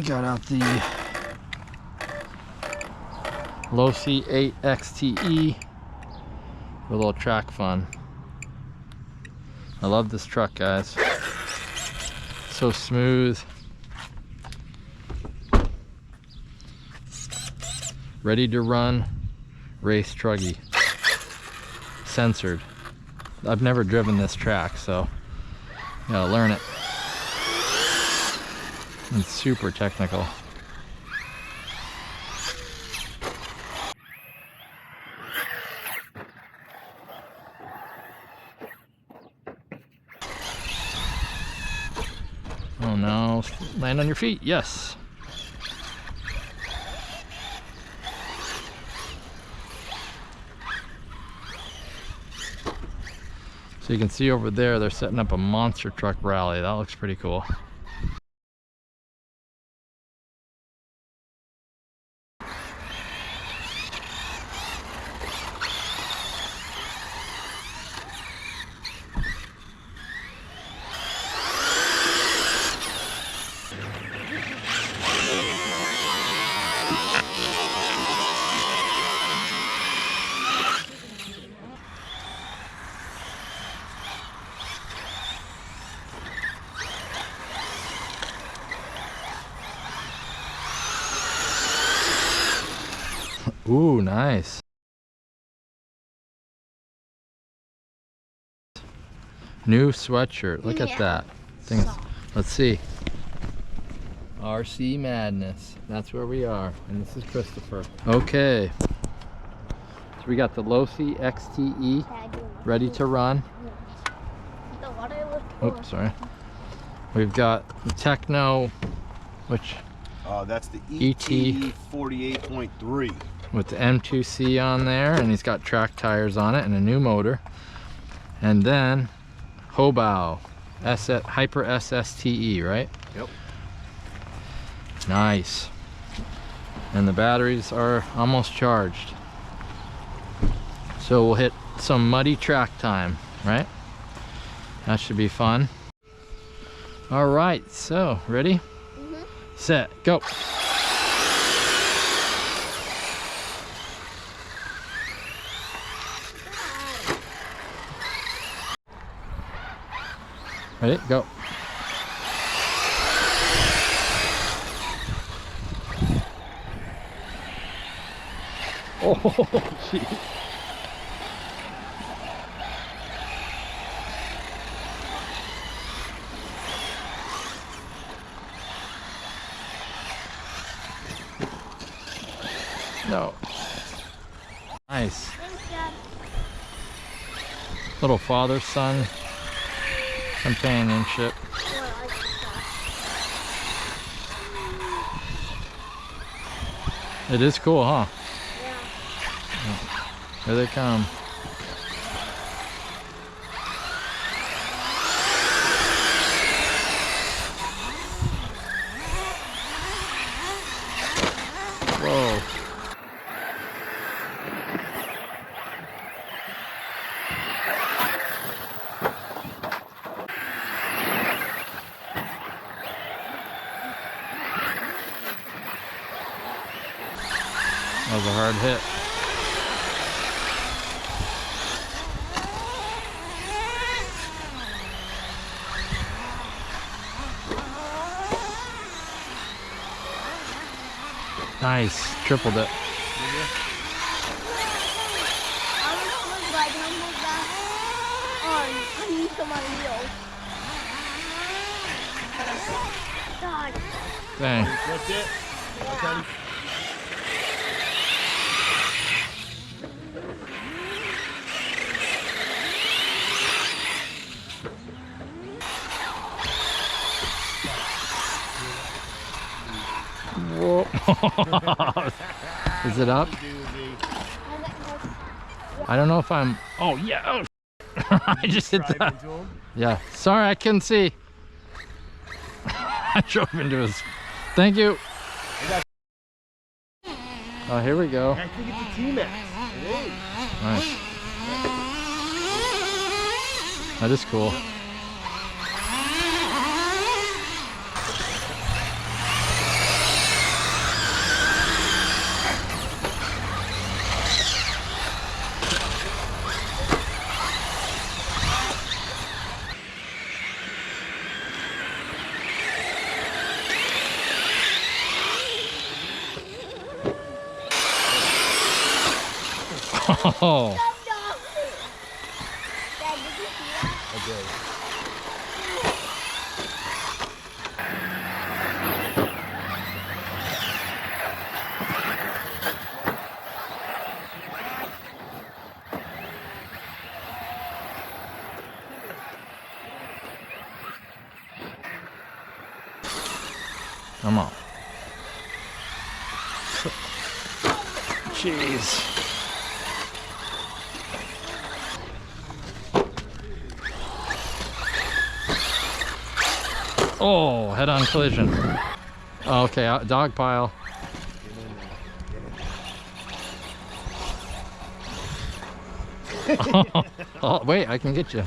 Got out the Losi LMT for a little track fun. I love this truck, guys. So smooth. Ready to run, race truggy. Censored. I've never driven this track, so gotta learn it. It's super technical. Oh no, land on your feet, yes. So you can see over there, they're setting up a monster truck rally. That looks pretty cool. Ooh, nice. New sweatshirt. Look at that. Things. Let's see. RC Madness. That's where we are. And this is Christopher. Okay. So we got the Losi LMT ready to run. Oops, sorry. We've got the Tekno, which that's the ET48.3 with the M2C on there, and he's got track tires on it and a new motor. And then Hobao Hyper SSTE, right? Yep. Nice. And the batteries are almost charged. So we'll hit some muddy track time, right? That should be fun. All right, so ready? Set, go. Ready, go. Oh, jeez. No. Nice. Little father-son companionship. It is cool, huh? Yeah. Here they come. Whoa. That was a hard hit. Nice, tripled it. Dang. That's it. Okay. Whoa. Is it up? I don't know if I'm. Oh, yeah. Oh, I just hit that. Yeah. Sorry, I couldn't see. I drove into his. Thank you. Oh, here we go. I think it's a T-Max. Nice. That is cool. Oh. Come on. Jeez. Oh, head-on collision. Okay, dog pile. Oh, wait, I can get you.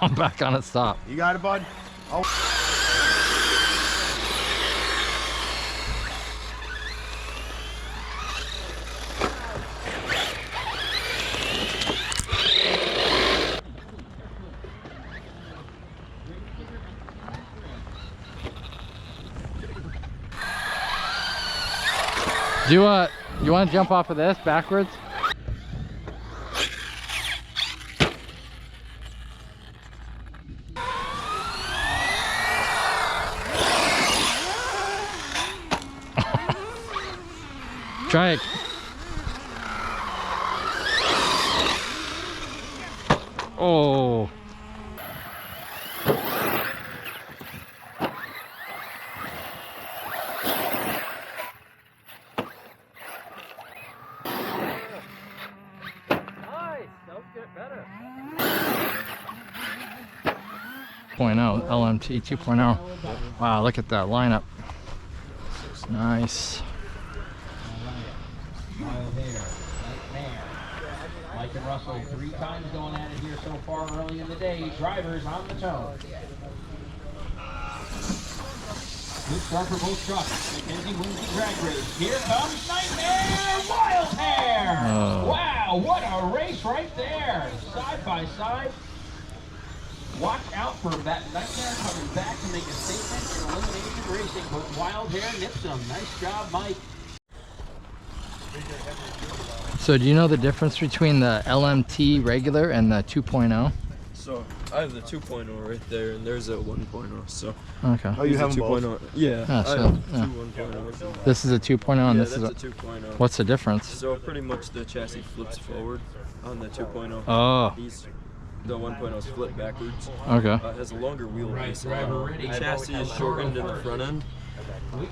I'm back on its stop. You got it, bud? Oh. Do you want to jump off of this backwards? Try it. Oh. LMT 2.0. Wow, look at that lineup. Nice. Mike and Russell 3 times going at it here so far early in the day. Drivers on the toe. Good start for both trucks. McKenzie wins the drag race. Here comes Nightmare Wild Hair! Oh. Wow, what a race right there! Side by side. Watch out for that Nightmare coming back to make a statement in elimination racing, but Wild Hair nips him. Nice job, Mike. So do you know the difference between the LMT regular and the 2.0? So I have the 2.0 right there, and there's a 1.0. So okay. Oh, you have them both? 2.0. Yeah. Ah, I so, have yeah. 2 1.0s. This is a 2.0 and Yeah, this is that's a... a 2.0. What's the difference? So pretty much the chassis flips forward on the 2.0. Oh. The 1.0's flip backwards. Okay. It has a longer wheelbase. The chassis is shortened in the front end. Right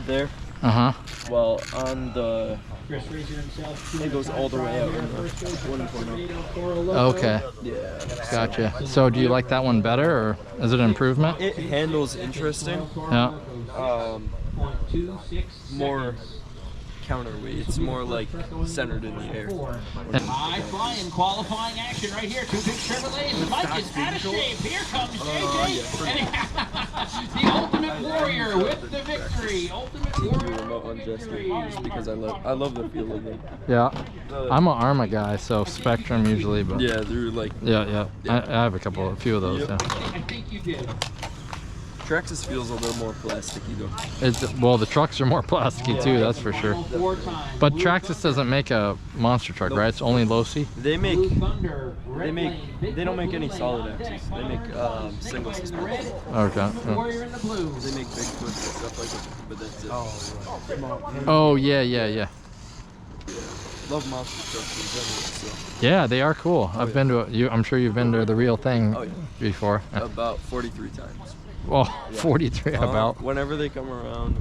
there. Uh-huh. Well, on the... It goes all the way out in the 1.0. Okay. Yeah. Gotcha. So do you like that one better, or is it an improvement? It handles interesting. Yeah. More counterweight. It's more like centered in the air. High flying qualifying action right here. 2 big Chevrolets. The Mike is out of shape. Here comes JJ. And the Ultimate Warrior with the victory. Ultimate Warrior. Remote on gesture, just because I love the feel of it. Yeah. I'm an Arma guy, so Spectrum usually, but Yeah, they're like... yeah. I have a few of those. Yep. Yeah. I think you did. Traxxas feels a little more plasticky though. Well, the trucks are more plasticky too, that's for sure. But Traxxas doesn't make a monster truck, right? It's only Losi. They don't make any solid axles. They make single suspension. Okay. Yeah. They make big flips and stuff like that, but that's it. Oh yeah. Love monster trucks in general. So. Yeah, they are cool. I've been to I'm sure you've been to the real thing before. About 43 times. Well, 43 about. Whenever they come around.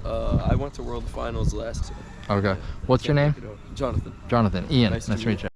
I went to World Finals last year. Okay. What's your name? Jonathon. Jonathan. Ian. Nice Nice to meet you.